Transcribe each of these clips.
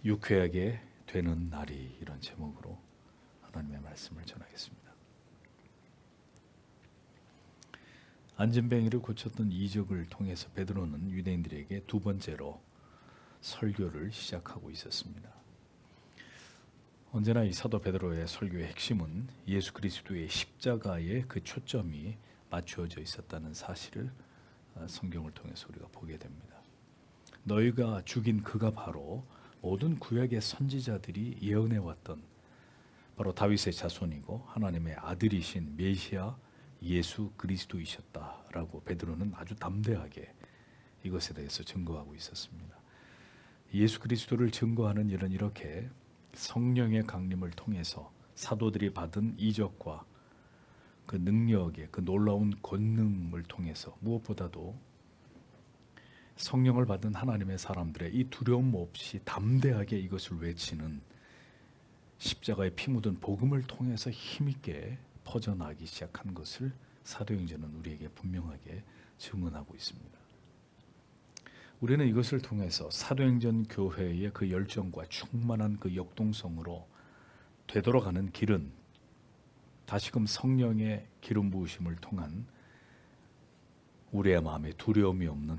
유쾌하게 되는 날이, 이런 제목으로 하나님의 말씀을 전하겠습니다. 안진뱅이를 고쳤던 이적을 통해서 베드로는 유대인들에게 두 번째로 설교를 시작하고 있었습니다. 언제나 이 사도 베드로의 설교의 핵심은 예수 그리스도의 십자가에 그 초점이 맞추어져 있었다는 사실을 성경을 통해서 우리가 보게 됩니다. 너희가 죽인 그가 바로 모든 구약의 선지자들이 예언해왔던 바로 다윗의 자손이고 하나님의 아들이신 메시아 예수 그리스도이셨다라고 베드로는 아주 담대하게 이것에 대해서 증거하고 있었습니다. 예수 그리스도를 증거하는 일은 이렇게 성령의 강림을 통해서 사도들이 받은 이적과 그 능력의 그 놀라운 권능을 통해서 무엇보다도 성령을 받은 하나님의 사람들의 이 두려움 없이 담대하게 이것을 외치는 십자가에 피 묻은 복음을 통해서 힘있게 퍼져나가기 시작한 것을 사도행전은 우리에게 분명하게 증언하고 있습니다. 우리는 이것을 통해서 사도행전 교회의 그 열정과 충만한 그 역동성으로 되돌아가는 길은 다시금 성령의 기름 부으심을 통한 우리의 마음에 두려움이 없는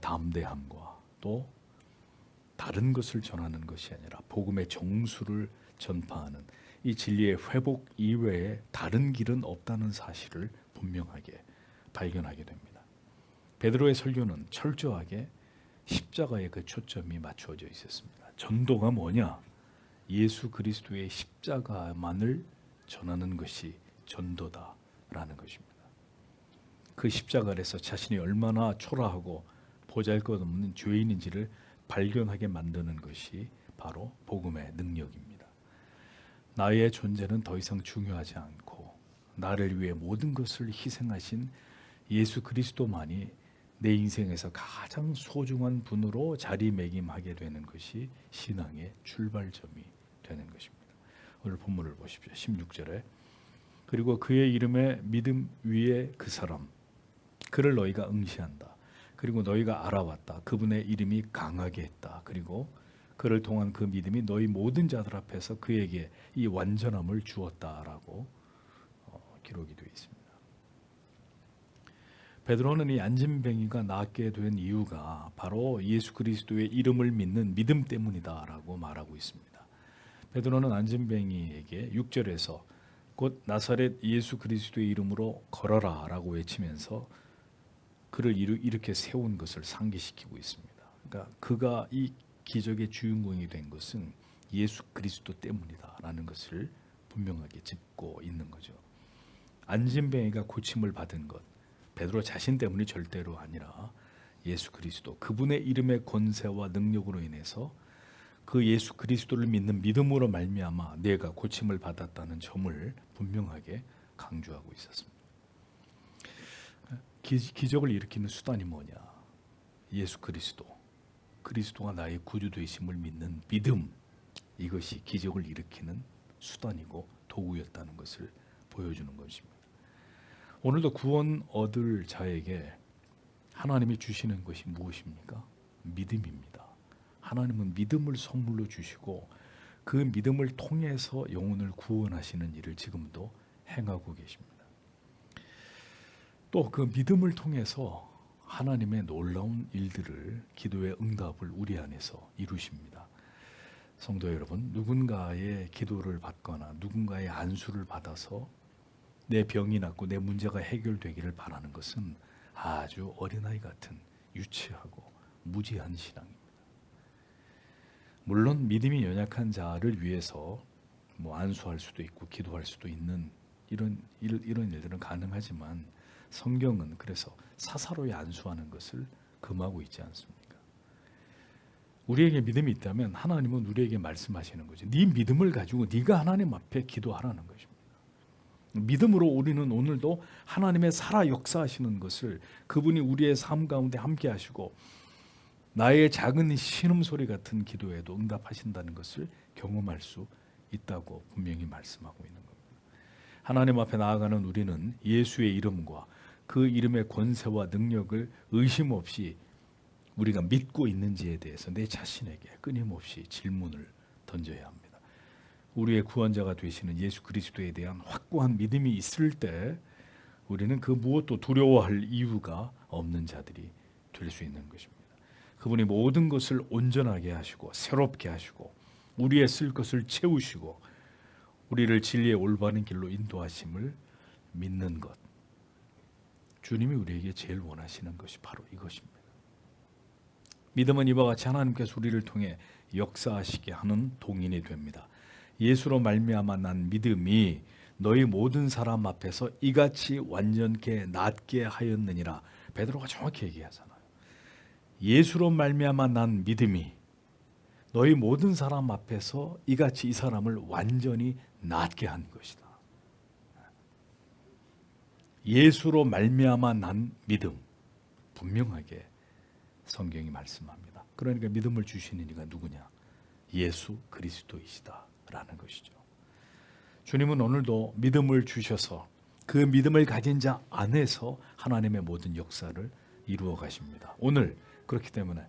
담대함과 또 다른 것을 전하는 것이 아니라 복음의 정수를 전파하는 이 진리의 회복 이외에 다른 길은 없다는 사실을 분명하게 발견하게 됩니다. 베드로의 설교는 철저하게 십자가에 그 초점이 맞추어져 있었습니다. 전도가 뭐냐? 예수 그리스도의 십자가만을 전하는 것이 전도다라는 것입니다. 그 십자가 아래서 자신이 얼마나 초라하고 보잘것없는 죄인인지를 발견하게 만드는 것이 바로 복음의 능력입니다. 나의 존재는 더 이상 중요하지 않고 나를 위해 모든 것을 희생하신 예수 그리스도만이 내 인생에서 가장 소중한 분으로 자리매김하게 되는 것이 신앙의 출발점이 되는 것입니다. 오늘 본문을 보십시오. 16절에 그리고 그의 이름에 믿음 위에 그 사람 그를 너희가 응시한다. 그리고 너희가 알아왔다. 그분의 이름이 강하게 했다. 그리고 그를 통한 그 믿음이 너희 모든 자들 앞에서 그에게 이 완전함을 주었다라고 기록이 되어 있습니다. 베드로는 이 안진뱅이가 낫게 된 이유가 바로 예수 그리스도의 이름을 믿는 믿음 때문이다라고 말하고 있습니다. 베드로는 안진뱅이에게 6절에서 곧 나사렛 예수 그리스도의 이름으로 걸어라라고 외치면서 그를 이렇게 세운 것을 상기시키고 있습니다. 그러니까 그가 이 기적의 주인공이 된 것은 예수 그리스도 때문이다라는 것을 분명하게 짚고 있는 거죠. 안진뱅이가 고침을 받은 것, 베드로 자신 때문이 절대로 아니라 예수 그리스도, 그분의 이름의 권세와 능력으로 인해서 그 예수 그리스도를 믿는 믿음으로 말미암아 내가 고침을 받았다는 점을 분명하게 강조하고 있었습니다. 기적을 일으키는 수단이 뭐냐? 예수 그리스도가 나의 구주 되심을 믿는 믿음, 이것이 기적을 일으키는 수단이고 도구였다는 것을 보여주는 것입니다. 오늘도 구원 얻을 자에게 하나님이 주시는 것이 무엇입니까? 믿음입니다. 하나님은 믿음을 선물로 주시고 그 믿음을 통해서 영혼을 구원하시는 일을 지금도 행하고 계십니다. 또 그 믿음을 통해서 하나님의 놀라운 일들을, 기도의 응답을 우리 안에서 이루십니다. 성도 여러분, 누군가의 기도를 받거나 누군가의 안수를 받아서 내 병이 낫고 내 문제가 해결되기를 바라는 것은 아주 어린아이 같은 유치하고 무지한 신앙입니다. 물론 믿음이 연약한 자를 위해서 안수할 수도 있고 기도할 수도 있는 이런 일들은 가능하지만 성경은 그래서 사사로이 안수하는 것을 금하고 있지 않습니까? 우리에게 믿음이 있다면 하나님은 우리에게 말씀하시는 거죠. 네 믿음을 가지고 네가 하나님 앞에 기도하라는 것입니다. 믿음으로 우리는 오늘도 하나님의 살아 역사하시는 것을, 그분이 우리의 삶 가운데 함께 하시고 나의 작은 신음소리 같은 기도에도 응답하신다는 것을 경험할 수 있다고 분명히 말씀하고 있는 겁니다. 하나님 앞에 나아가는 우리는 예수의 이름과 그 이름의 권세와 능력을 의심 없이 우리가 믿고 있는지에 대해서 내 자신에게 끊임없이 질문을 던져야 합니다. 우리의 구원자가 되시는 예수 그리스도에 대한 확고한 믿음이 있을 때 우리는 그 무엇도 두려워할 이유가 없는 자들이 될 수 있는 것입니다. 그분이 모든 것을 온전하게 하시고 새롭게 하시고 우리의 쓸 것을 채우시고 우리를 진리의 올바른 길로 인도하심을 믿는 것, 주님이 우리에게 제일 원하시는 것이 바로 이것입니다. 믿음은 이와 같이 하나님께서 우리를 통해 역사하시게 하는 동인이 됩니다. 예수로 말미암아 난 믿음이 너희 모든 사람 앞에서 이같이 완전케 낫게 하였느니라. 베드로가 정확히 얘기하잖아요. 예수로 말미암아 난 믿음이 너희 모든 사람 앞에서 이같이 이 사람을 완전히 낫게 한 것이다. 예수로 말미암아 난 믿음, 분명하게 성경이 말씀합니다. 그러니까 믿음을 주시는 이가 누구냐? 예수 그리스도이시다라는 것이죠. 주님은 오늘도 믿음을 주셔서 그 믿음을 가진 자 안에서 하나님의 모든 역사를 이루어 가십니다. 오늘 그렇기 때문에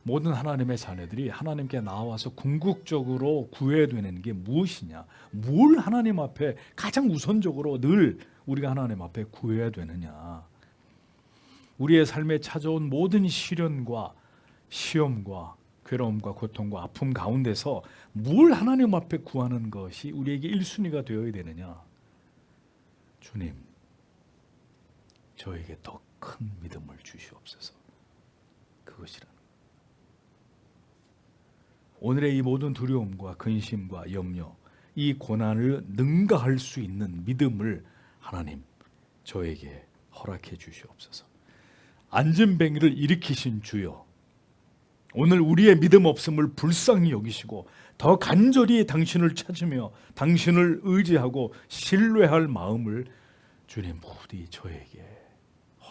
모든 하나님의 자녀들이 하나님께 나와서 궁극적으로 구해야 되는 게 무엇이냐? 뭘 하나님 앞에 가장 우선적으로 늘 우리가 하나님 앞에 구해야 되느냐? 우리의 삶에 찾아온 모든 시련과 시험과 괴로움과 고통과 아픔 가운데서 뭘 하나님 앞에 구하는 것이 우리에게 1순위가 되어야 되느냐? 주님, 저에게 더 큰 믿음을 주시옵소서. 그것이라는 거예요. 오늘의 이 모든 두려움과 근심과 염려, 이 고난을 능가할 수 있는 믿음을 하나님 저에게 허락해 주시옵소서. 안전뱅이를 일으키신 주여, 오늘 우리의 믿음 없음을 불쌍히 여기시고 더 간절히 당신을 찾으며 당신을 의지하고 신뢰할 마음을 주님 부디 저에게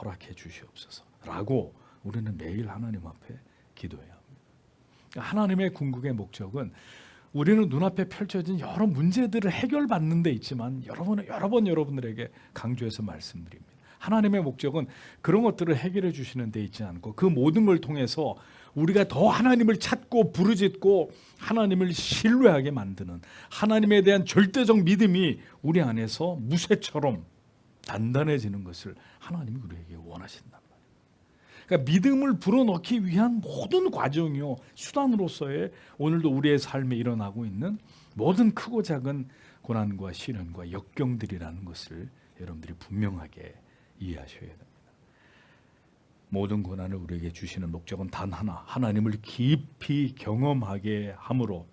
허락해 주시옵소서 라고 우리는 매일 하나님 앞에 기도해야 합니다. 하나님의 궁극의 목적은 우리는 눈앞에 펼쳐진 여러 문제들을 해결받는 데 있지만 여러 번 여러분들에게 강조해서 말씀드립니다. 하나님의 목적은 그런 것들을 해결해 주시는 데 있지 않고 그 모든 걸 통해서 우리가 더 하나님을 찾고 부르짖고 하나님을 신뢰하게 만드는, 하나님에 대한 절대적 믿음이 우리 안에서 무쇠처럼 단단해지는 것을 하나님이 우리에게 원하신단 말이에요. 그러니까 믿음을 불어넣기 위한 모든 과정이요, 수단으로서의 오늘도 우리의 삶에 일어나고 있는 모든 크고 작은 고난과 시련과 역경들이라는 것을 여러분들이 분명하게 이해하셔야 됩니다. 모든 고난을 우리에게 주시는 목적은 단 하나, 하나님을 깊이 경험하게 함으로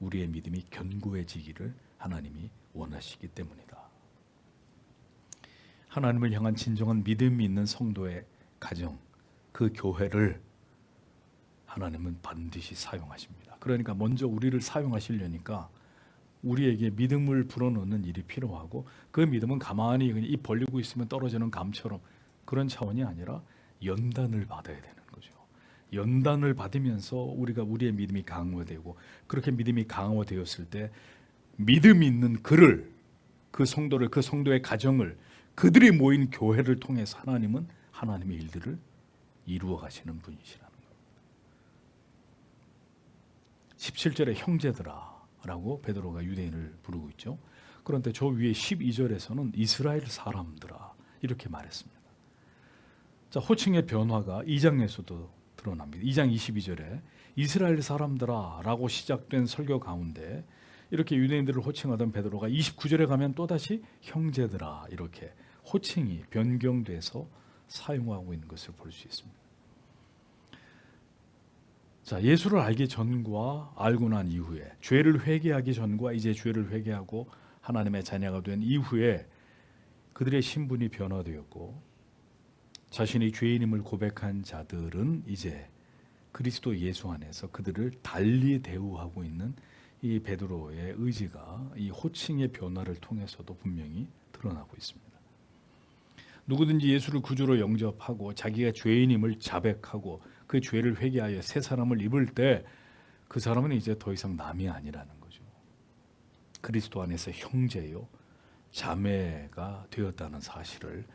우리의 믿음이 견고해지기를 하나님이 원하시기 때문이다. 하나님을 향한 진정한 믿음이 있는 성도의 가정, 그 교회를 하나님은 반드시 사용하십니다. 그러니까 먼저 우리를 사용하시려니까 우리에게 믿음을 불어넣는 일이 필요하고, 그 믿음은 가만히 그냥 입 벌리고 있으면 떨어지는 감처럼 그런 차원이 아니라 연단을 받아야 되는 거죠. 연단을 받으면서 우리가 우리의 믿음이 강화되고, 그렇게 믿음이 강화되었을 때 믿음 있는 그를, 그 성도를, 그 성도의 가정을, 그들이 모인 교회를 통해서 하나님은 하나님의 일들을 이루어 가시는 분이시라는 겁니다. 17절에 형제들아 라고 베드로가 유대인을 부르고 있죠. 그런데 저 위에 12절에서는 이스라엘 사람들아 이렇게 말했습니다. 자, 호칭의 변화가 2장에서도 드러납니다. 2장 22절에 이스라엘 사람들아 라고 시작된 설교 가운데 이렇게 유대인들을 호칭하던 베드로가 29절에 가면 또다시 형제들아 이렇게 호칭이 변경돼서 사용하고 있는 것을 볼 수 있습니다. 자, 예수를 알기 전과 알고 난 이후에, 죄를 회개하기 전과 이제 죄를 회개하고 하나님의 자녀가 된 이후에 그들의 신분이 변화되었고, 자신이 죄인임을 고백한 자들은 이제 그리스도 예수 안에서 그들을 달리 대우하고 있는 이 베드로의 의지가 이 호칭의 변화를 통해서도 분명히 드러나고 있습니다. 누구든지 예수를 구주로 영접하고 자기가 죄인임을 자백하고 그 죄를 회개하여 새 사람을 입을 때 그 사람은 이제 더 이상 남이 아니라는 거죠. 그리스도 안에서 형제요 자매가 되었다는 사실을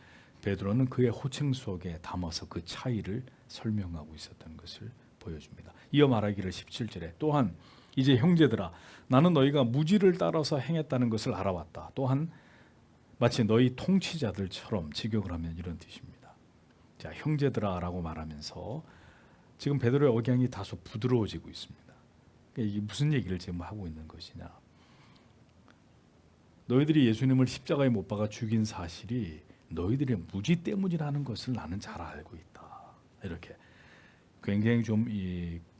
베드로는 그의 호칭 속에 담아서 그 차이를 설명하고 있었던 것을 보여줍니다. 이어 말하기를 17절에 또한 이제 형제들아 나는 너희가 무지를 따라서 행했다는 것을 알아왔다. 또한 마치 너희 통치자들처럼 직역을 하면 이런 뜻입니다. 자, 형제들아라고 말하면서 지금 베드로의 억양이 다소 부드러워지고 있습니다. 그러니까 이게 무슨 얘기를 지금 하고 있는 것이냐? 너희들이 예수님을 십자가에 못 박아 죽인 사실이 너희들의 무지 때문이라는 것을 나는 잘 알고 있다. 이렇게 굉장히 좀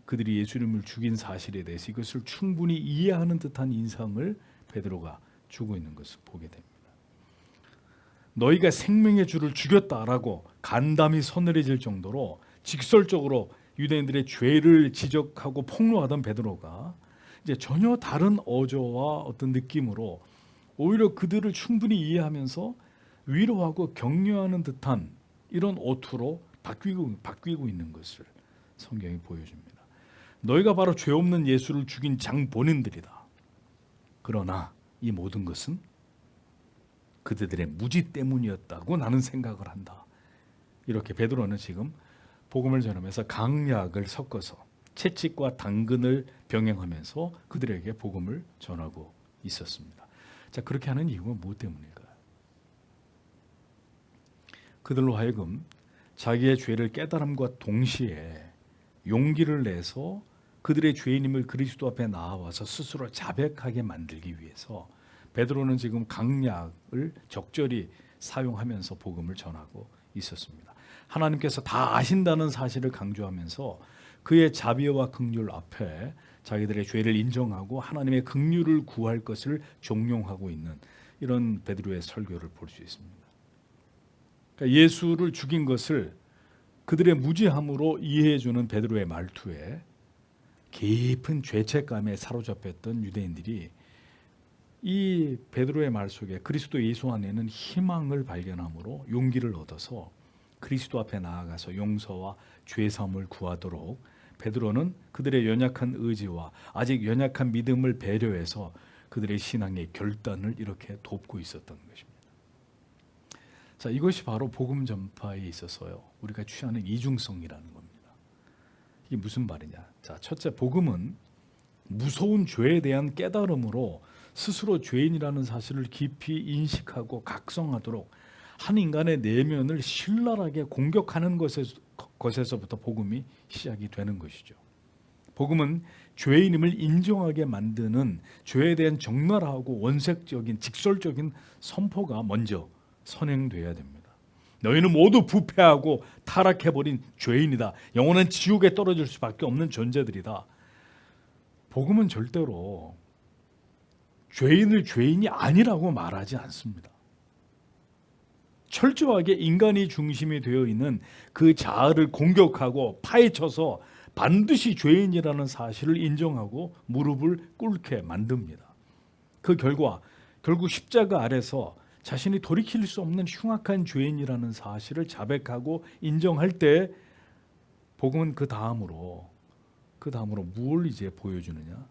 그들이 예수님을 죽인 사실에 대해서 이것을 충분히 이해하는 듯한 인상을 베드로가 주고 있는 것을 보게 됩니다. 너희가 생명의 주를 죽였다라고 간담이 서늘해질 정도로 직설적으로 유대인들의 죄를 지적하고 폭로하던 베드로가 이제 전혀 다른 어조와 어떤 느낌으로 오히려 그들을 충분히 이해하면서 위로하고 격려하는 듯한 이런 어투로 바뀌고 있는 것을 성경이 보여줍니다. 너희가 바로 죄 없는 예수를 죽인 장본인들이다. 그러나 이 모든 것은 그들의 무지 때문이었다고 나는 생각을 한다. 이렇게 베드로는 지금 복음을 전하면서 강약을 섞어서 채찍과 당근을 병행하면서 그들에게 복음을 전하고 있었습니다. 자, 그렇게 하는 이유가 무엇 때문일까요? 그들로 하여금 자기의 죄를 깨달음과 동시에 용기를 내서 그들의 죄인임을 그리스도 앞에 나와서 스스로 자백하게 만들기 위해서 베드로는 지금 강약을 적절히 사용하면서 복음을 전하고 있었습니다. 하나님께서 다 아신다는 사실을 강조하면서 그의 자비와 긍휼 앞에 자기들의 죄를 인정하고 하나님의 긍휼을 구할 것을 종용하고 있는 이런 베드로의 설교를 볼 수 있습니다. 그러니까 예수를 죽인 것을 그들의 무지함으로 이해해주는 베드로의 말투에 깊은 죄책감에 사로잡혔던 유대인들이 이 베드로의 말 속에 그리스도 예수 안에는 희망을 발견함으로 용기를 얻어서 그리스도 앞에 나아가서 용서와 죄사함을 구하도록 베드로는 그들의 연약한 의지와 아직 연약한 믿음을 배려해서 그들의 신앙의 결단을 이렇게 돕고 있었던 것입니다. 자, 이것이 바로 복음 전파에 있어서요 우리가 취하는 이중성이라는 겁니다. 이게 무슨 말이냐? 자, 첫째, 복음은 무서운 죄에 대한 깨달음으로 스스로 죄인이라는 사실을 깊이 인식하고 각성하도록 한 인간의 내면을 신랄하게 공격하는 것에서부터 복음이 시작이 되는 것이죠. 복음은 죄인임을 인정하게 만드는 죄에 대한 적나라하고 원색적인 직설적인 선포가 먼저 선행돼야 됩니다. 너희는 모두 부패하고 타락해버린 죄인이다. 영원한 지옥에 떨어질 수밖에 없는 존재들이다. 복음은 절대로 죄인을 죄인이 아니라고 말하지 않습니다. 철저하게 인간이 중심이 되어 있는 그 자아를 공격하고 파헤쳐서 반드시 죄인이라는 사실을 인정하고 무릎을 꿇게 만듭니다. 그 결과 결국 십자가 아래서 자신이 돌이킬 수 없는 흉악한 죄인이라는 사실을 자백하고 인정할 때 복음은 그 다음으로 무엇을 이제 보여주느냐?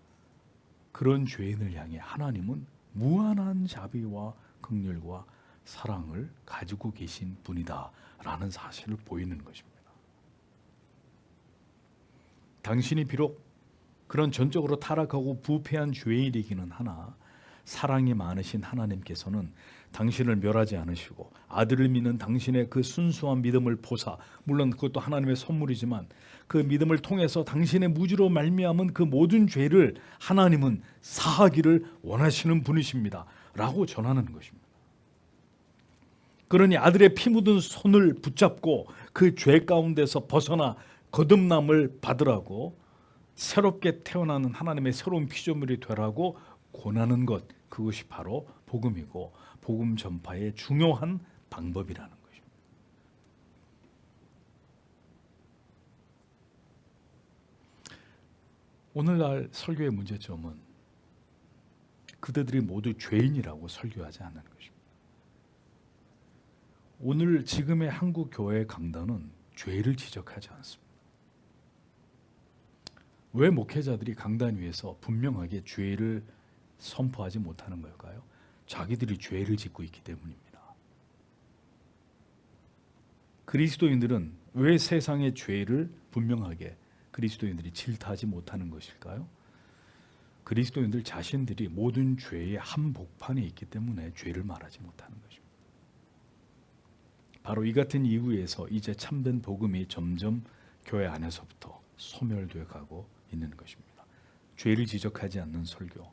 그런 죄인을 향해 하나님은 무한한 자비와 긍휼과 사랑을 가지고 계신 분이다라는 사실을 보이는 것입니다. 당신이 비록 그런 전적으로 타락하고 부패한 죄인이기는 하나 사랑이 많으신 하나님께서는 당신을 멸하지 않으시고 아들을 믿는 당신의 그 순수한 믿음을 보사, 물론 그것도 하나님의 선물이지만 그 믿음을 통해서 당신의 무지로 말미암은 그 모든 죄를 하나님은 사하기를 원하시는 분이십니다 라고 전하는 것입니다. 그러니 아들의 피 묻은 손을 붙잡고 그 죄 가운데서 벗어나 거듭남을 받으라고 새롭게 태어나는 하나님의 새로운 피조물이 되라고 권하는 것, 그것이 바로 복음이고 복음 전파의 중요한 방법이라는 것입니다. 오늘날 설교의 문제점은 그들이 모두 죄인이라고 설교하지 않는 것입니다. 오늘 지금의 한국 교회의 강단은 죄를 지적하지 않습니다. 왜 목회자들이 강단 위에서 분명하게 죄를 선포하지 못하는 걸까요? 자기들이 죄를 짓고 있기 때문입니다. 그리스도인들은 왜 세상의 죄를 분명하게 그리스도인들이 질타하지 못하는 것일까요? 그리스도인들 자신들이 모든 죄의 한복판에 있기 때문에 죄를 말하지 못하는 것입니다. 바로 이 같은 이유에서 이제 참된 복음이 점점 교회 안에서부터 소멸되어 가고 있는 것입니다. 죄를 지적하지 않는 설교,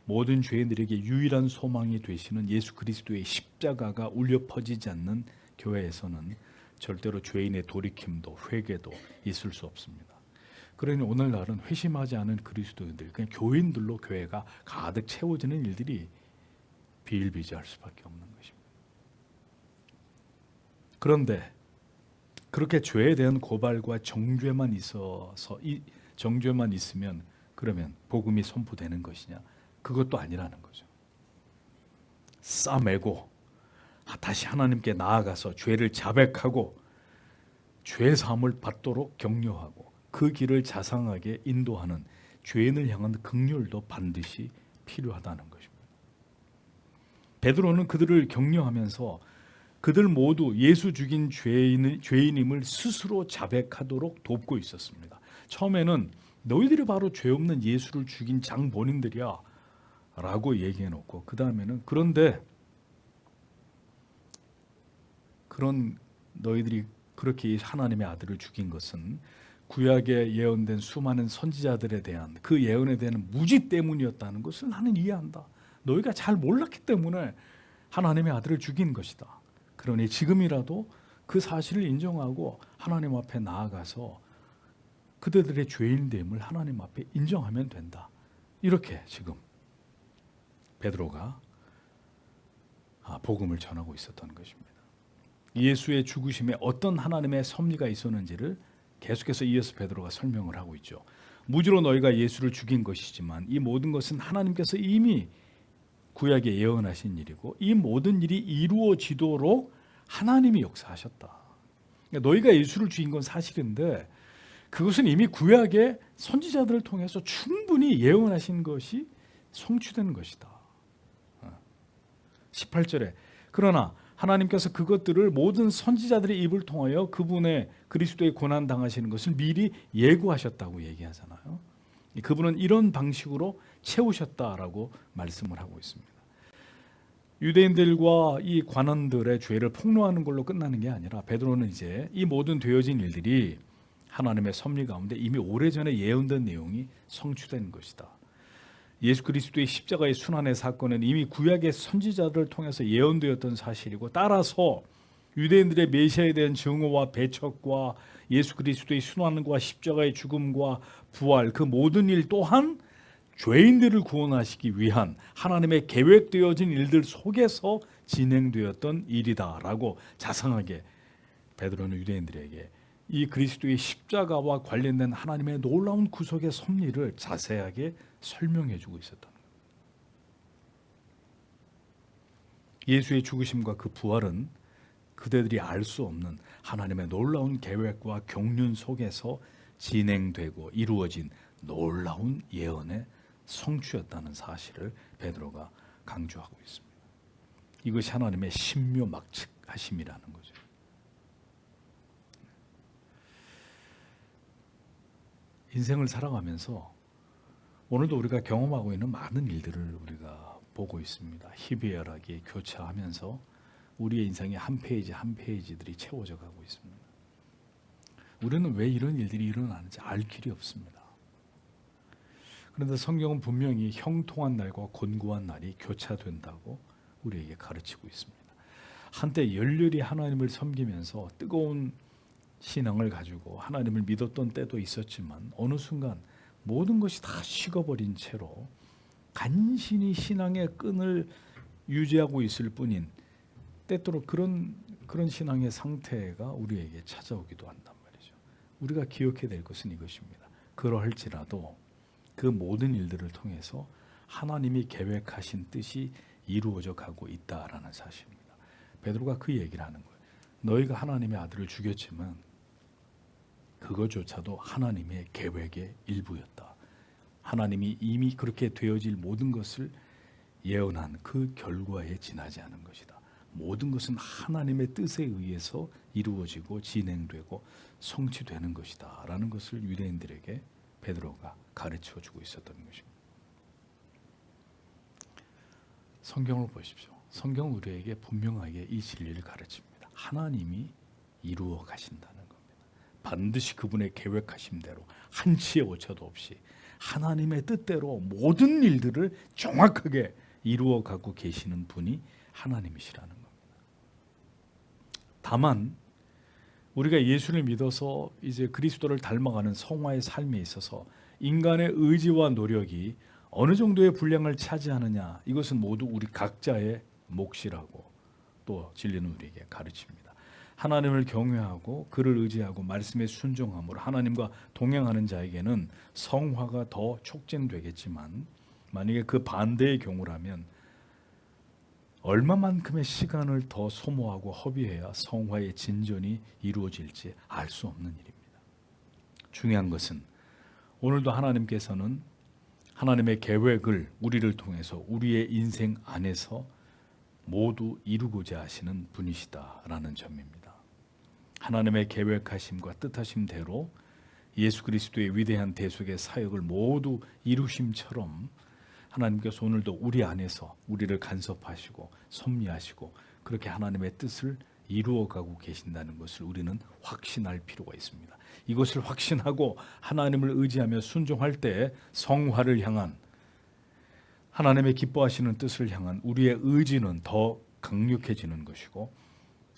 모든 죄인들에게 유일한 소망이 되시는 예수 그리스도의 십자가가 울려 퍼지지 않는 교회에서는 절대로 죄인의 돌이킴도 회개도 있을 수 없습니다. 그러니 오늘날은 회심하지 않은 그리스도인들, 그냥 교인들로 교회가 가득 채워지는 일들이 비일비재할 수밖에 없는 것입니다. 그런데 그렇게 죄에 대한 고발과 정죄만 있으면 그러면 복음이 선포되는 것이냐? 그것도 아니라는 거죠. 싸매고 다시 하나님께 나아가서 죄를 자백하고 죄 사함을 받도록 격려하고 그 길을 자상하게 인도하는 죄인을 향한 긍휼도 반드시 필요하다는 것입니다. 베드로는 그들을 격려하면서 그들 모두 예수 죽인 죄인임을 스스로 자백하도록 돕고 있었습니다. 처음에는 너희들이 바로 죄 없는 예수를 죽인 장본인들이야 라고 얘기해 놓고 그 다음에는 그런데 그런 너희들이 그렇게 하나님의 아들을 죽인 것은 구약에 예언된 수많은 선지자들에 대한 그 예언에 대한 무지 때문이었다는 것을 나는 이해한다. 너희가 잘 몰랐기 때문에 하나님의 아들을 죽인 것이다. 그러니 지금이라도 그 사실을 인정하고 하나님 앞에 나아가서 그들의 죄인됨을 하나님 앞에 인정하면 된다. 이렇게 지금 베드로가 복음을 전하고 있었던 것입니다. 예수의 죽으심에 어떤 하나님의 섭리가 있었는지를 계속해서 이어서 베드로가 설명을 하고 있죠. 무지로 너희가 예수를 죽인 것이지만 이 모든 것은 하나님께서 이미 구약에 예언하신 일이고 이 모든 일이 이루어지도록 하나님이 역사하셨다. 그러니까 너희가 예수를 죽인 건 사실인데 그것은 이미 구약의 선지자들을 통해서 충분히 예언하신 것이 성취된 것이다. 18절에 그러나 하나님께서 그것들을 모든 선지자들의 입을 통하여 그분의 그리스도의 고난 당하시는 것을 미리 예고하셨다고 얘기하잖아요. 그분은 이런 방식으로 채우셨다라고 말씀을 하고 있습니다. 유대인들과 이 관원들의 죄를 폭로하는 걸로 끝나는 게 아니라 베드로는 이제 이 모든 되어진 일들이 하나님의 섭리 가운데 이미 오래전에 예언된 내용이 성취된 것이다. 예수 그리스도의 십자가의 순환의 사건은 이미 구약의 선지자들을 통해서 예언되었던 사실이고 따라서 유대인들의 메시아에 대한 증오와 배척과 예수 그리스도의 순환과 십자가의 죽음과 부활 그 모든 일 또한 죄인들을 구원하시기 위한 하나님의 계획되어진 일들 속에서 진행되었던 일이다라고 자상하게 베드로는 유대인들에게 이 그리스도의 십자가와 관련된 하나님의 놀라운 구속의 섭리를 자세하게 설명해 주고 있었던 거예요. 예수의 죽으심과 그 부활은 그대들이 알 수 없는 하나님의 놀라운 계획과 경륜 속에서 진행되고 이루어진 놀라운 예언의 성취였다는 사실을 베드로가 강조하고 있습니다. 이것이 하나님의 신묘막측하심이라는 거죠. 인생을 살아가면서 오늘도 우리가 경험하고 있는 많은 일들을 우리가 보고 있습니다. 희비애락이 교차하면서 우리의 인생의 한 페이지 한 페이지들이 채워져 가고 있습니다. 우리는 왜 이런 일들이 일어나는지 알 길이 없습니다. 그런데 성경은 분명히 형통한 날과 곤고한 날이 교차된다고 우리에게 가르치고 있습니다. 한때 열렬히 하나님을 섬기면서 뜨거운 신앙을 가지고 하나님을 믿었던 때도 있었지만 어느 순간 모든 것이 다 식어버린 채로 간신히 신앙의 끈을 유지하고 있을 뿐인 때때로 그런 신앙의 상태가 우리에게 찾아오기도 한단 말이죠. 우리가 기억해야 될 것은 이것입니다. 그러할지라도 그 모든 일들을 통해서 하나님이 계획하신 뜻이 이루어져 가고 있다라는 사실입니다. 베드로가 그 얘기를 하는 거예요. 너희가 하나님의 아들을 죽였지만 그것조차도 하나님의 계획의 일부였다. 하나님이 이미 그렇게 되어질 모든 것을 예언한 그 결과에 지나지 않은 것이다. 모든 것은 하나님의 뜻에 의해서 이루어지고 진행되고 성취되는 것이다 라는 것을 유대인들에게 베드로가 가르쳐 주고 있었던 것입니다. 성경을 보십시오. 성경은 우리에게 분명하게 이 진리를 가르칩니다. 하나님이 이루어 가신다는 겁니다. 반드시 그분의 계획하심대로 한치의 오차도 없이 하나님의 뜻대로 모든 일들을 정확하게 이루어 가고 계시는 분이 하나님이시라는 겁니다. 다만 우리가 예수를 믿어서 이제 그리스도를 닮아가는 성화의 삶에 있어서 인간의 의지와 노력이 어느 정도의 분량을 차지하느냐, 이것은 모두 우리 각자의 몫이라고 또 진리는 우리에게 가르칩니다. 하나님을 경외하고 그를 의지하고 말씀에 순종함으로 하나님과 동행하는 자에게는 성화가 더 촉진되겠지만, 만약에 그 반대의 경우라면 얼마만큼의 시간을 더 소모하고 허비해야 성화의 진전이 이루어질지 알 수 없는 일입니다. 중요한 것은 오늘도 하나님께서는 하나님의 계획을 우리를 통해서 우리의 인생 안에서 모두 이루고자 하시는 분이시다라는 점입니다. 하나님의 계획하심과 뜻하심대로 예수 그리스도의 위대한 대속의 사역을 모두 이루심처럼 하나님께서 오늘도 우리 안에서 우리를 간섭하시고 섭리하시고 그렇게 하나님의 뜻을 이루어가고 계신다는 것을 우리는 확신할 필요가 있습니다. 이것을 확신하고 하나님을 의지하며 순종할 때 성화를 향한, 하나님의 기뻐하시는 뜻을 향한 우리의 의지는 더 강력해지는 것이고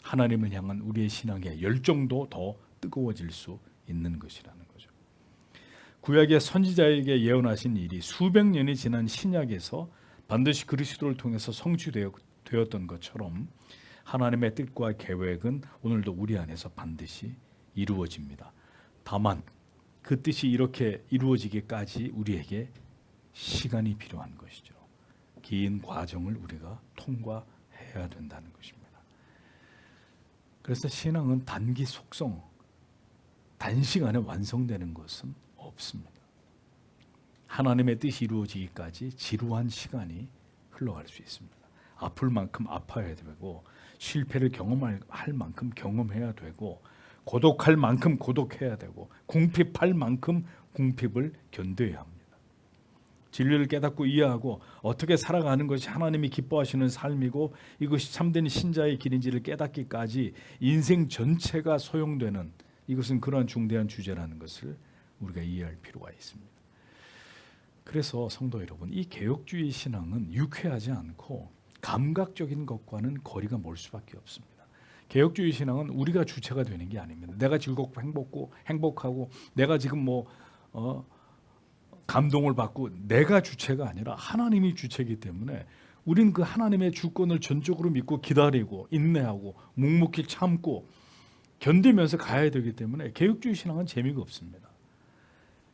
하나님을 향한 우리의 신앙의 열정도 더 뜨거워질 수 있는 것이라는 거죠. 구약의 선지자에게 예언하신 일이 수백 년이 지난 신약에서 반드시 그리스도를 통해서 성취되었던 것처럼 하나님의 뜻과 계획은 오늘도 우리 안에서 반드시 이루어집니다. 다만 그 뜻이 이렇게 이루어지기까지 우리에게 시간이 필요한 것이죠. 긴 과정을 우리가 통과해야 된다는 것입니다. 그래서 신앙은 단기 속성, 단시간에 완성되는 것은 없습니다. 하나님의 뜻이 이루어지기까지 지루한 시간이 흘러갈 수 있습니다. 아플 만큼 아파야 되고 실패를 경험할 만큼 경험해야 되고 고독할 만큼 고독해야 되고 궁핍할 만큼 궁핍을 견뎌야 합니다. 진리를 깨닫고 이해하고 어떻게 살아가는 것이 하나님이 기뻐하시는 삶이고 이것이 참된 신자의 길인지를 깨닫기까지 인생 전체가 소용되는, 이것은 그러한 중대한 주제라는 것을 우리가 이해할 필요가 있습니다. 그래서 성도 여러분, 이 개혁주의 신앙은 유쾌하지 않고 감각적인 것과는 거리가 멀 수밖에 없습니다. 개혁주의 신앙은 우리가 주체가 되는 게 아닙니다. 내가 즐겁고 행복하고 내가 지금 감동을 받고 내가 주체가 아니라 하나님이 주체이기 때문에 우린 그 하나님의 주권을 전적으로 믿고 기다리고 인내하고 묵묵히 참고 견디면서 가야 되기 때문에 개혁주의 신앙은 재미가 없습니다.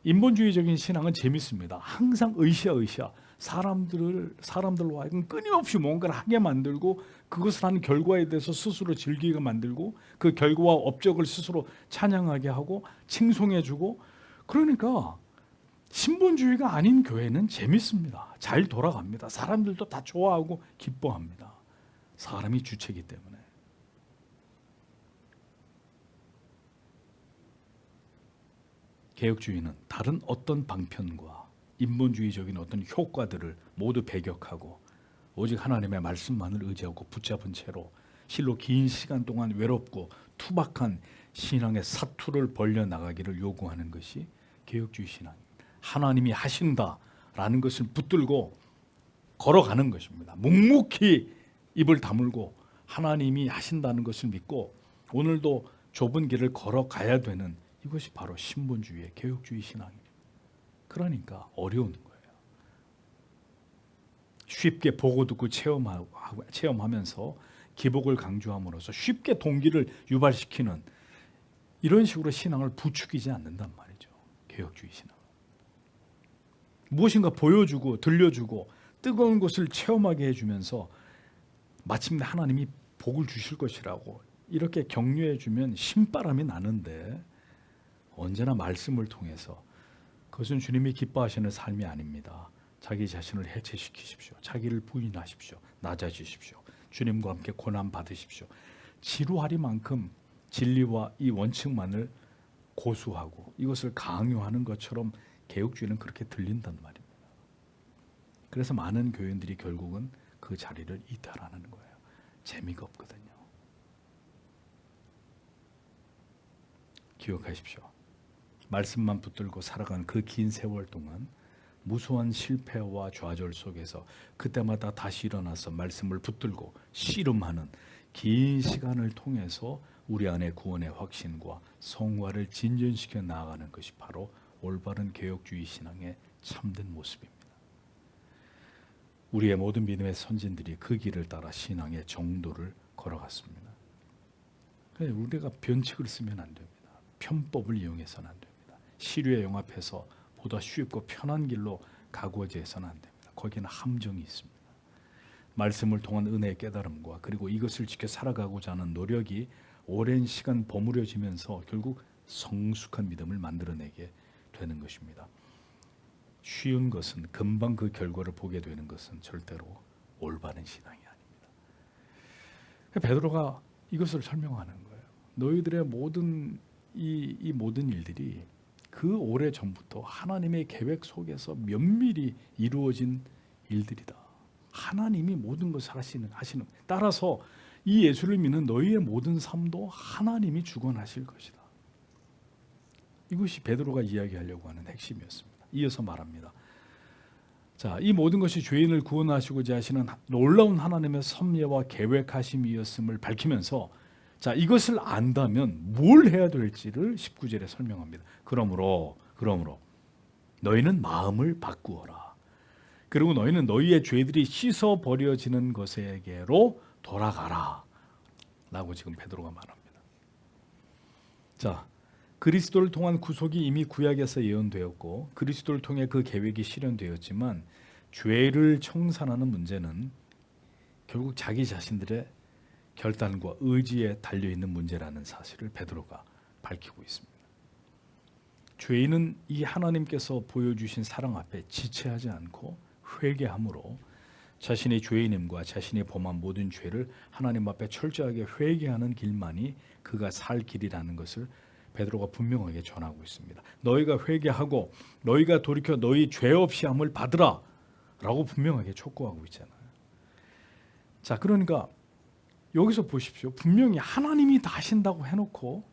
인본주의적인 신앙은 재밌습니다. 항상 으쌰으쌰 사람들로 하여금 끊임없이 뭔가를 하게 만들고 그것을 하는 결과에 대해서 스스로 즐기게 만들고 그 결과와 업적을 스스로 찬양하게 하고 칭송해주고, 그러니까 신본주의가 아닌 교회는 재밌습니다. 잘 돌아갑니다. 사람들도 다 좋아하고 기뻐합니다. 사람이 주체이기 때문에. 개혁주의는 다른 어떤 방편과 인본주의적인 어떤 효과들을 모두 배격하고 오직 하나님의 말씀만을 의지하고 붙잡은 채로 실로 긴 시간 동안 외롭고 투박한 신앙의 사투를 벌려나가기를 요구하는 것이 개혁주의 신앙입니다. 하나님이 하신다라는 것을 붙들고 걸어가는 것입니다. 묵묵히 입을 다물고 하나님이 하신다는 것을 믿고 오늘도 좁은 길을 걸어가야 되는, 이것이 바로 신본주의의 개혁주의 신앙입니다. 그러니까 어려운 거예요. 쉽게 보고 듣고 체험하면서 기복을 강조함으로써 쉽게 동기를 유발시키는 이런 식으로 신앙을 부추기지 않는단 말이죠. 개혁주의 신앙. 무엇인가 보여주고 들려주고 뜨거운 것을 체험하게 해주면서 마침내 하나님이 복을 주실 것이라고 이렇게 격려해주면 신바람이 나는데, 언제나 말씀을 통해서 그것은 주님이 기뻐하시는 삶이 아닙니다. 자기 자신을 해체시키십시오. 자기를 부인하십시오. 낮아지십시오. 주님과 함께 고난 받으십시오. 지루하리만큼 진리와 이 원칙만을 고수하고 이것을 강요하는 것처럼 개혁주의는 그렇게 들린단 말입니다. 그래서 많은 교인들이 결국은 그 자리를 이탈하는 거예요. 재미가 없거든요. 기억하십시오. 말씀만 붙들고 살아간 그 긴 세월 동안 무수한 실패와 좌절 속에서 그때마다 다시 일어나서 말씀을 붙들고 씨름하는 긴 시간을 통해서 우리 안에 구원의 확신과 성화를 진전시켜 나아가는 것이 바로 올바른 개혁주의 신앙의 참된 모습입니다. 우리의 모든 믿음의 선진들이 그 길을 따라 신앙의 정도를 걸어갔습니다. 우리가 변칙을 쓰면 안 됩니다. 편법을 이용해서는 안 됩니다. 시류에 영합해서 보다 쉽고 편한 길로 가고자 해서는 안 됩니다. 거기는 함정이 있습니다. 말씀을 통한 은혜의 깨달음과 그리고 이것을 지켜 살아가고자 하는 노력이 오랜 시간 버무려지면서 결국 성숙한 믿음을 만들어내게 되는 것입니다. 쉬운 것은 금방 그 결과를 보게 되는 것은 절대로 올바른 신앙이 아닙니다. 베드로가 이것을 설명하는 거예요. 너희들의 모든 이 모든 일들이 그 오래 전부터 하나님의 계획 속에서 면밀히 이루어진 일들이다. 하나님이 모든 것을 하시는. 따라서 이 예수를 믿는 너희의 모든 삶도 하나님이 주관하실 것이다. 이것이 베드로가 이야기하려고 하는 핵심이었습니다. 이어서 말합니다. 자, 이 모든 것이 죄인을 구원하시고자 하시는 놀라운 하나님의 섭리와 계획하심이었음을 밝히면서 자, 이것을 안다면 뭘 해야 될지를 19절에 설명합니다. 그러므로 너희는 마음을 바꾸어라. 그리고 너희는 너희의 죄들이 씻어 버려지는 것에게로 돌아가라. 라고 지금 베드로가 말합니다. 자, 그리스도를 통한 구속이 이미 구약에서 예언되었고 그리스도를 통해 그 계획이 실현되었지만 죄를 청산하는 문제는 결국 자기 자신들의 결단과 의지에 달려있는 문제라는 사실을 베드로가 밝히고 있습니다. 죄인은 이 하나님께서 보여주신 사랑 앞에 지체하지 않고 회개함으로 자신의 죄인임과 자신이 범한 모든 죄를 하나님 앞에 철저하게 회개하는 길만이 그가 살 길이라는 것을 베드로가 분명하게 전하고 있습니다. 너희가 회개하고 너희가 돌이켜 너희 죄 없이 함을 받으라 라고 분명하게 촉구하고 있잖아요. 자, 그러니까 여기서 보십시오. 분명히 하나님이 다 하신다고 해놓고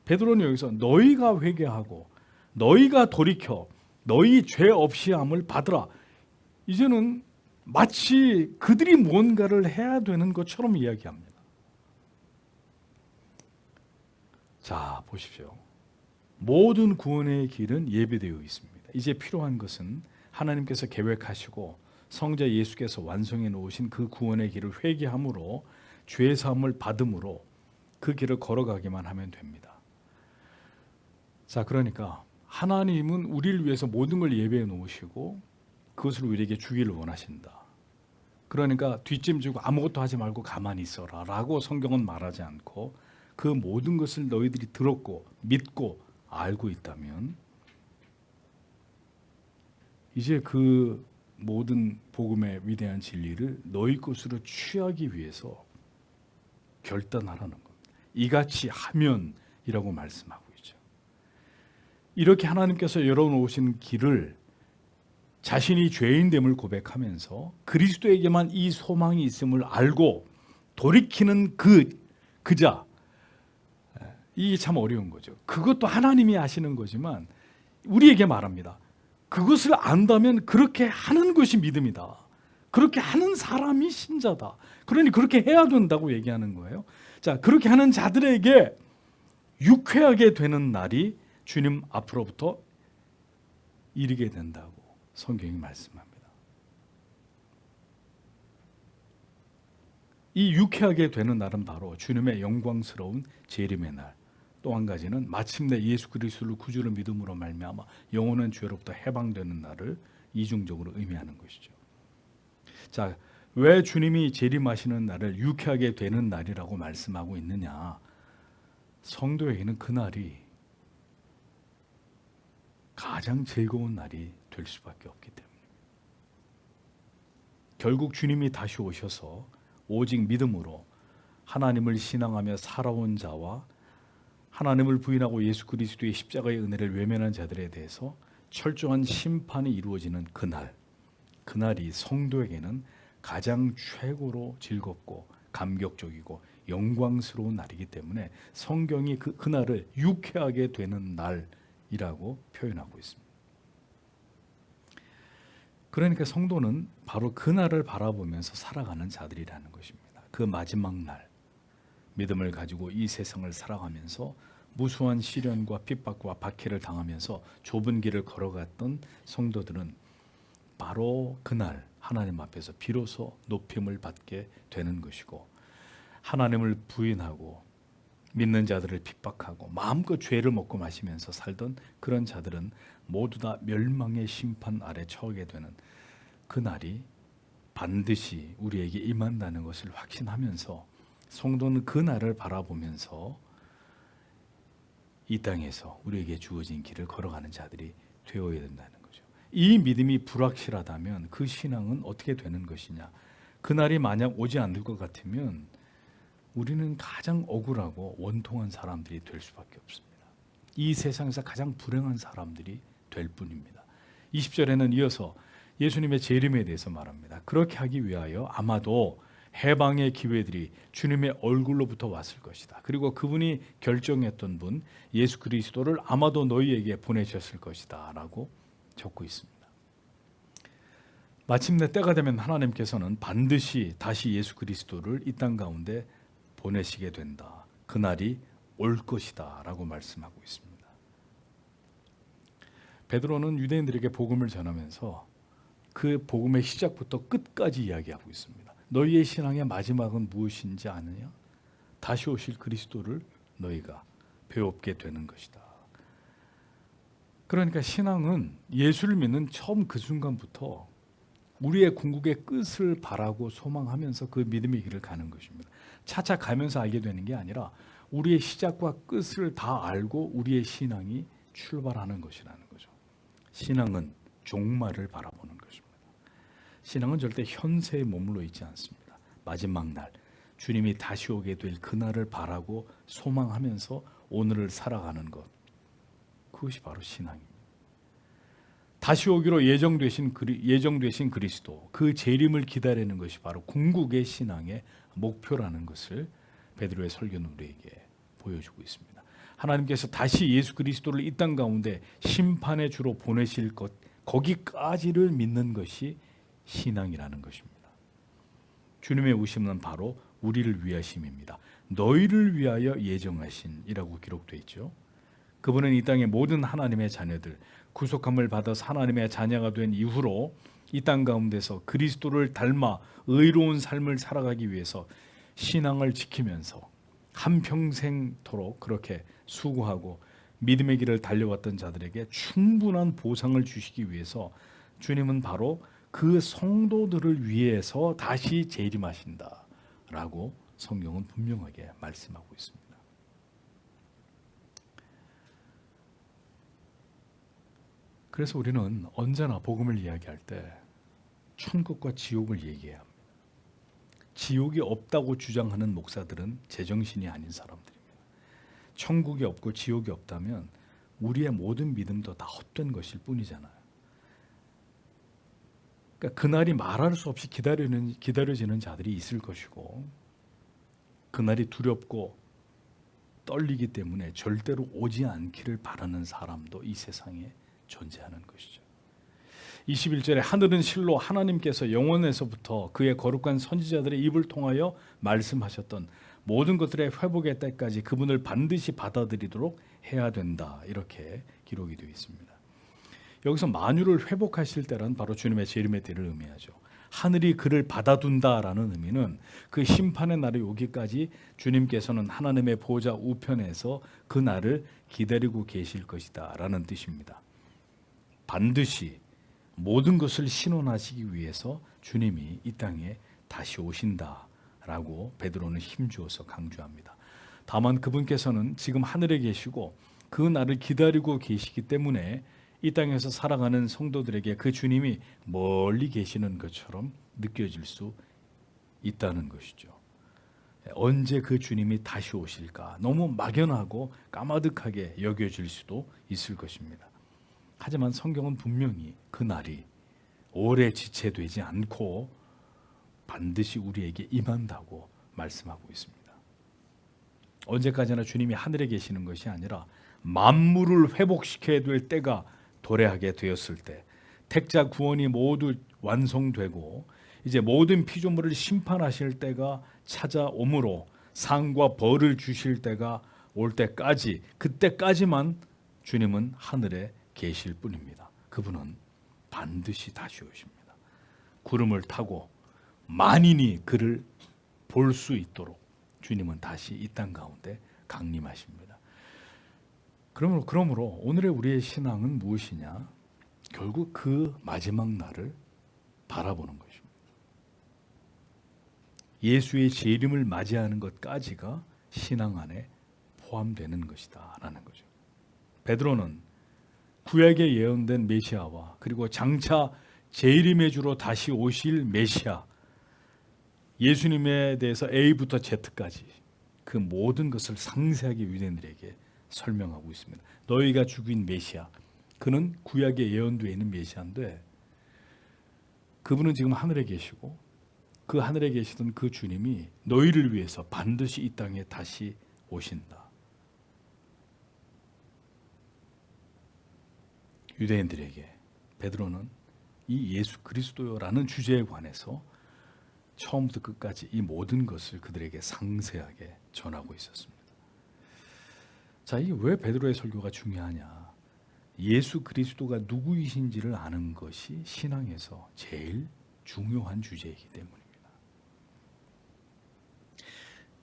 베드로는 여기서 너희가 회개하고 너희가 돌이켜 너희 죄 없이 함을 받으라. 이제는 마치 그들이 무언가를 해야 되는 것처럼 이야기합니다. 자, 보십시오. 모든 구원의 길은 예비되어 있습니다. 이제 필요한 것은 하나님께서 계획하시고 성자 예수께서 완성해 놓으신 그 구원의 길을 회개함으로 죄 사함을 받음으로 그 길을 걸어가기만 하면 됩니다. 자, 그러니까 하나님은 우리를 위해서 모든 걸 예배해 놓으시고 그것을 우리에게 주기를 원하신다. 그러니까 뒷짐지고 아무것도 하지 말고 가만히 있어라 라고 성경은 말하지 않고 그 모든 것을 너희들이 들었고 믿고 알고 있다면 이제 그 모든 복음의 위대한 진리를 너희 것으로 취하기 위해서 결단하라는 겁니다. 이같이 하면이라고 말씀하고 있죠. 이렇게 하나님께서 열어놓으신 길을 자신이 죄인됨을 고백하면서 그리스도에게만 이 소망이 있음을 알고 돌이키는 그자, 이게 참 어려운 거죠. 그것도 하나님이 아시는 거지만 우리에게 말합니다. 그것을 안다면 그렇게 하는 것이 믿음이다. 그렇게 하는 사람이 신자다. 그러니 그렇게 해야 된다고 얘기하는 거예요. 자, 그렇게 하는 자들에게 유쾌하게 되는 날이 주님 앞으로부터 이르게 된다고 성경이 말씀합니다. 이 유쾌하게 되는 날은 바로 주님의 영광스러운 재림의 날. 또 한 가지는 마침내 예수 그리스도를 구주로 믿음으로 말미암아 영원한 죄로부터 해방되는 날을 이중적으로 의미하는 것이죠. 자, 왜 주님이 재림하시는 날을 유쾌하게 되는 날이라고 말씀하고 있느냐? 성도에게는 그 날이 가장 즐거운 날이 될 수밖에 없기 때문입니다. 결국 주님이 다시 오셔서 오직 믿음으로 하나님을 신앙하며 살아온 자와 하나님을 부인하고 예수 그리스도의 십자가의 은혜를 외면한 자들에 대해서 철저한 심판이 이루어지는 그날이 성도에게는 가장 최고로 즐겁고 감격적이고 영광스러운 날이기 때문에 성경이 그날을 유쾌하게 되는 날이라고 표현하고 있습니다. 그러니까 성도는 바로 그날을 바라보면서 살아가는 자들이라는 것입니다. 그 마지막 날, 믿음을 가지고 이 세상을 살아가면서 무수한 시련과 핍박과 박해를 당하면서 좁은 길을 걸어갔던 성도들은 바로 그날 하나님 앞에서 비로소 높임을 받게 되는 것이고, 하나님을 부인하고 믿는 자들을 핍박하고 마음껏 죄를 먹고 마시면서 살던 그런 자들은 모두 다 멸망의 심판 아래 처하게 되는 그날이 반드시 우리에게 임한다는 것을 확신하면서 성도는 그날을 바라보면서 이 땅에서 우리에게 주어진 길을 걸어가는 자들이 되어야 된다는 거죠. 이 믿음이 불확실하다면 그 신앙은 어떻게 되는 것이냐? 그날이 만약 오지 않을 것 같으면 우리는 가장 억울하고 원통한 사람들이 될 수밖에 없습니다. 이 세상에서 가장 불행한 사람들이 될 뿐입니다. 20절에는 이어서 예수님의 재림에 대해서 말합니다. 그렇게 하기 위하여 아마도 해방의 기회들이 주님의 얼굴로부터 왔을 것이다. 그리고 그분이 결정했던 분 예수 그리스도를 아마도 너희에게 보내셨을 것이다 라고 적고 있습니다. 마침내 때가 되면 하나님께서는 반드시 다시 예수 그리스도를 이 땅 가운데 보내시게 된다. 그날이 올 것이다 라고 말씀하고 있습니다. 베드로는 유대인들에게 복음을 전하면서 그 복음의 시작부터 끝까지 이야기하고 있습니다. 너희의 신앙의 마지막은 무엇인지 아느냐? 다시 오실 그리스도를 너희가 배웁게 되는 것이다. 그러니까 신앙은 예수를 믿는 처음 그 순간부터 우리의 궁극의 끝을 바라고 소망하면서 그 믿음의 길을 가는 것입니다. 차차 가면서 알게 되는 게 아니라 우리의 시작과 끝을 다 알고 우리의 신앙이 출발하는 것이라는 거죠. 신앙은 종말을 바라보는 것입니다. 신앙은 절대 현세에 머물러 있지 않습니다. 마지막 날, 주님이 다시 오게 될 그날을 바라고 소망하면서 오늘을 살아가는 것, 그것이 바로 신앙입니다. 다시 오기로 예정되신 그리스도, 그 재림을 기다리는 것이 바로 궁극의 신앙의 목표라는 것을 베드로의 설교는 우리에게 보여주고 있습니다. 하나님께서 다시 예수 그리스도를 이 땅 가운데 심판의 주로 보내실 것, 거기까지를 믿는 것이 신앙이라는 것입니다. 주님의 오심은 바로 우리를 위하심입니다. 너희를 위하여 예정하신이라고 기록되어 있죠. 그분은 이 땅의 모든 하나님의 자녀들, 구속함을 받아서 하나님의 자녀가 된 이후로 이 땅 가운데서 그리스도를 닮아 의로운 삶을 살아가기 위해서 신앙을 지키면서 한평생토록 그렇게 수고하고 믿음의 길을 달려왔던 자들에게 충분한 보상을 주시기 위해서 주님은 바로 그 성도들을 위해서 다시 재림하신다라고 성경은 분명하게 말씀하고 있습니다. 그래서 우리는 언제나 복음을 이야기할 때 천국과 지옥을 얘기해야 합니다. 지옥이 없다고 주장하는 목사들은 제정신이 아닌 사람들입니다. 천국이 없고 지옥이 없다면 우리의 모든 믿음도 다 헛된 것일 뿐이잖아요. 그러니까 그날이 말할 수 없이 기다려지는 자들이 있을 것이고, 그날이 두렵고 떨리기 때문에 절대로 오지 않기를 바라는 사람도 이 세상에 존재하는 것이죠. 21절에 하늘은 실로 하나님께서 영원에서부터 그의 거룩한 선지자들의 입을 통하여 말씀하셨던 모든 것들의 회복의 때까지 그분을 반드시 받아들이도록 해야 된다, 이렇게 기록이 되어 있습니다. 여기서 만유를 회복하실 때란 바로 주님의 재림의 때를 의미하죠. 하늘이 그를 받아둔다라는 의미는 그 심판의 날이 오기까지 주님께서는 하나님의 보좌 우편에서 그 날을 기다리고 계실 것이다 라는 뜻입니다. 반드시 모든 것을 신원하시기 위해서 주님이 이 땅에 다시 오신다라고 베드로는 힘주어서 강조합니다. 다만 그분께서는 지금 하늘에 계시고 그 날을 기다리고 계시기 때문에 이 땅에서 살아가는 성도들에게 그 주님이 멀리 계시는 것처럼 느껴질 수 있다는 것이죠. 언제 그 주님이 다시 오실까? 너무 막연하고 까마득하게 여겨질 수도 있을 것입니다. 하지만 성경은 분명히 그 날이 오래 지체되지 않고 반드시 우리에게 임한다고 말씀하고 있습니다. 언제까지나 주님이 하늘에 계시는 것이 아니라 만물을 회복시켜야 될 때가 도래하게 되었을 때, 택자 구원이 모두 완성되고 이제 모든 피조물을 심판하실 때가 찾아오므로 상과 벌을 주실 때가 올 때까지, 그때까지만 주님은 하늘에 계실 뿐입니다. 그분은 반드시 다시 오십니다. 구름을 타고 만인이 그를 볼 수 있도록 주님은 다시 이 땅 가운데 강림하십니다. 그러므로 오늘의 우리의 신앙은 무엇이냐? 결국 그 마지막 날을 바라보는 것입니다. 예수의 재림을 맞이하는 것까지가 신앙 안에 포함되는 것이다 라는 거죠. 베드로는 구약에 예언된 메시아와 그리고 장차 재림의 주로 다시 오실 메시아, 예수님에 대해서 A부터 Z까지 그 모든 것을 상세하게 유대인들에게 설명하고 있습니다. 너희가 죽인 메시아, 그는 구약에 예언되어 있는 메시아인데 그분은 지금 하늘에 계시고 그 하늘에 계시던 그 주님이 너희를 위해서 반드시 이 땅에 다시 오신다. 유대인들에게 베드로는 이 예수 그리스도라는 주제에 관해서 처음부터 끝까지 이 모든 것을 그들에게 상세하게 전하고 있었습니다. 자, 이게 왜 베드로의 설교가 중요하냐? 예수 그리스도가 누구이신지를 아는 것이 신앙에서 제일 중요한 주제이기 때문입니다.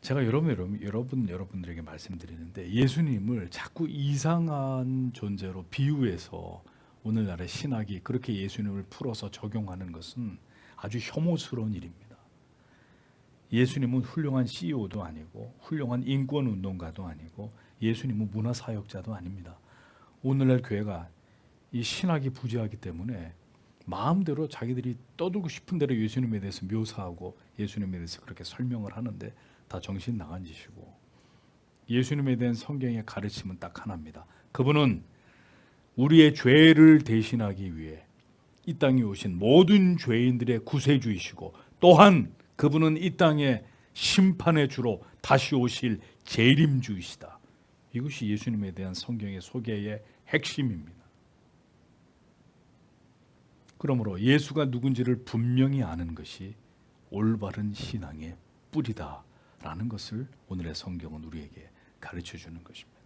제가 여러분들에게 말씀드리는데 예수님을 자꾸 이상한 존재로 비유해서 오늘날의 신학이 그렇게 예수님을 풀어서 적용하는 것은 아주 혐오스러운 일입니다. 예수님은 훌륭한 CEO도 아니고 훌륭한 인권운동가도 아니고 예수님은 문화사역자도 아닙니다. 오늘날 교회가 이 신학이 부재하기 때문에 마음대로 자기들이 떠들고 싶은 대로 예수님에 대해서 묘사하고 예수님에 대해서 그렇게 설명을 하는데 다 정신 나간 짓이고, 예수님에 대한 성경의 가르침은 딱 하나입니다. 그분은 우리의 죄를 대신하기 위해 이 땅에 오신 모든 죄인들의 구세주이시고 또한 그분은 이 땅에 심판의 주로 다시 오실 재림주이시다. 이것이 예수님에 대한 성경의 소개의 핵심입니다. 그러므로 예수가 누군지를 분명히 아는 것이 올바른 신앙의 뿌리다라는 것을 오늘의 성경은 우리에게 가르쳐 주는 것입니다.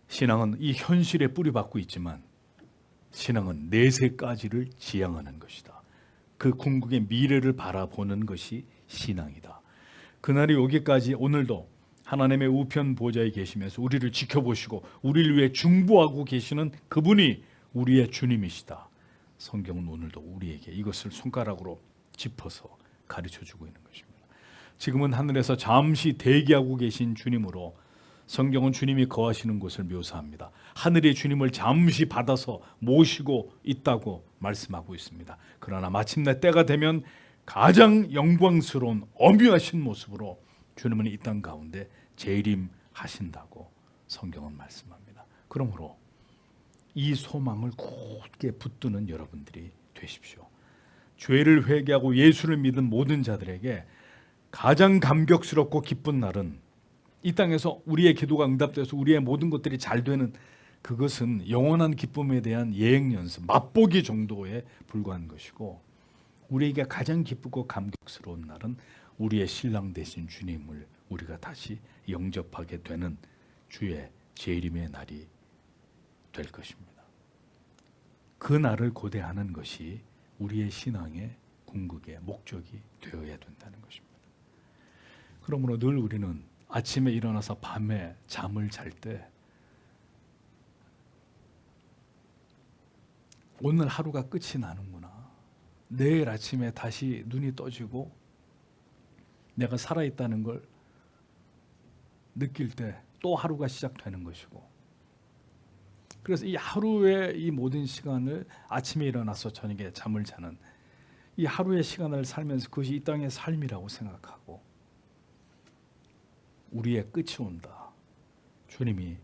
신앙은 이 현실에 뿌리박고 있지만 신앙은 내세까지를 지향하는 것이다. 그 궁극의 미래를 바라보는 것이 신앙이다. 그날이 오기까지 오늘도 하나님의 우편 보좌에 계시면서 우리를 지켜보시고 우리를 위해 중보하고 계시는 그분이 우리의 주님이시다. 성경은 오늘도 우리에게 이것을 손가락으로 짚어서 가르쳐주고 있는 것입니다. 지금은 하늘에서 잠시 대기하고 계신 주님으로 성경은 주님이 거하시는 곳을 묘사합니다. 하늘의 주님을 잠시 받아서 모시고 있다고 말씀하고 있습니다. 그러나 마침내 때가 되면 가장 영광스러운 엄유하신 모습으로 주님은 이 땅 가운데 재림하신다고 성경은 말씀합니다. 그러므로 이 소망을 굳게 붙드는 여러분들이 되십시오. 죄를 회개하고 예수를 믿은 모든 자들에게 가장 감격스럽고 기쁜 날은 이 땅에서 우리의 기도가 응답돼서 우리의 모든 것들이 잘 되는 그것은 영원한 기쁨에 대한 예행 연습, 맛보기 정도에 불과한 것이고, 우리에게 가장 기쁘고 감격스러운 날은 우리의 신랑 되신 주님을 우리가 다시 영접하게 되는 주의 재림의 날이 될 것입니다. 그 날을 고대하는 것이 우리의 신앙의 궁극의 목적이 되어야 된다는 것입니다. 그러므로 늘 우리는 아침에 일어나서 밤에 잠을 잘 때 오늘 하루가 끝이 나는구나, 내일 아침에 다시 눈이 떠지고 내가 살아있다는 걸 느낄 때 또 하루가 시작되는 것이고, 그래서 이 하루의 이 모든 시간을 아침에 일어나서 저녁에 잠을 자는 이 하루의 시간을 살면서 그것이 이 땅의 삶이라고 생각하고 우리의 끝이 온다. 주님이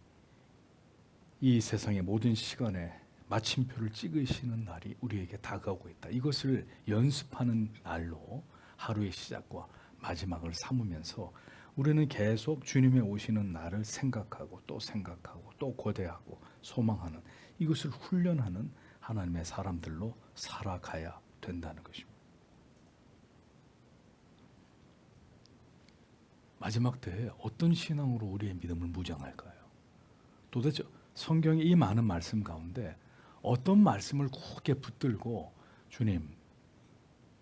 이 세상의 모든 시간에 마침표를 찍으시는 날이 우리에게 다가오고 있다. 이것을 연습하는 날로 하루의 시작과 마지막을 삼으면서 우리는 계속 주님의 오시는 날을 생각하고 또 고대하고 소망하는 이것을 훈련하는 하나님의 사람들로 살아가야 된다는 것입니다. 마지막 때에 어떤 신앙으로 우리의 믿음을 무장할까요? 도대체 성경의 이 많은 말씀 가운데 어떤 말씀을 굳게 붙들고 주님,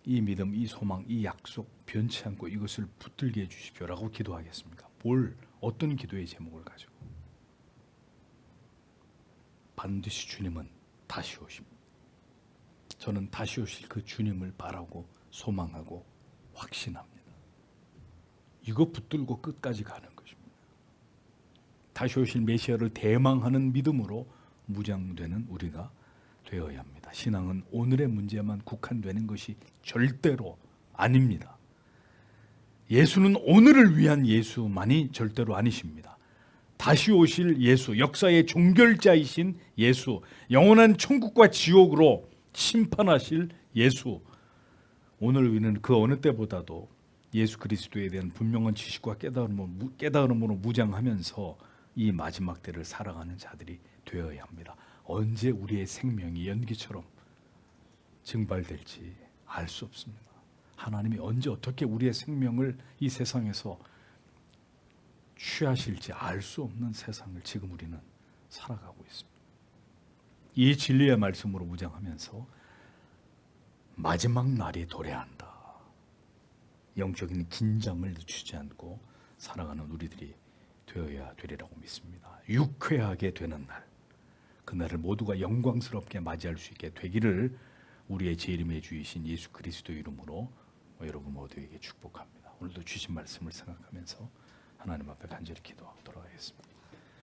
이 믿음, 이 소망, 이 약속 변치 않고 이것을 붙들게 해주십시오라고 기도하겠습니까? 어떤 기도의 제목을 가지고? 반드시 주님은 다시 오십니다. 저는 다시 오실 그 주님을 바라고 소망하고 확신합니다. 이거 붙들고 끝까지 가는 것입니다. 다시 오실 메시아를 대망하는 믿음으로 무장되는 우리가 되어야 합니다. 신앙은 오늘의 문제만 국한되는 것이 절대로 아닙니다. 예수는 오늘을 위한 예수만이 절대로 아니십니다. 다시 오실 예수, 역사의 종결자이신 예수, 영원한 천국과 지옥으로 심판하실 예수, 오늘 우리는 그 어느 때보다도 예수 그리스도에 대한 분명한 지식과 깨달음으로 무장하면서 이 마지막 때를 살아가는 자들이 되어야 합니다. 언제 우리의 생명이 연기처럼 증발될지 알 수 없습니다. 하나님이 언제 어떻게 우리의 생명을 이 세상에서 취하실지 알 수 없는 세상을 지금 우리는 살아가고 있습니다. 이 진리의 말씀으로 무장하면서 마지막 날이 도래한다. 영적인 긴장을 늦추지 않고 살아가는 우리들이 되어야 되리라고 믿습니다. 유쾌하게 되는 날, 그날을 모두가 영광스럽게 맞이할 수 있게 되기를 우리의 제1의 주이신 예수 그리스도 이름으로 여러분 모두에게 축복합니다. 오늘도 주신 말씀을 생각하면서 하나님 앞에 간절히 기도하도록 하겠습니다.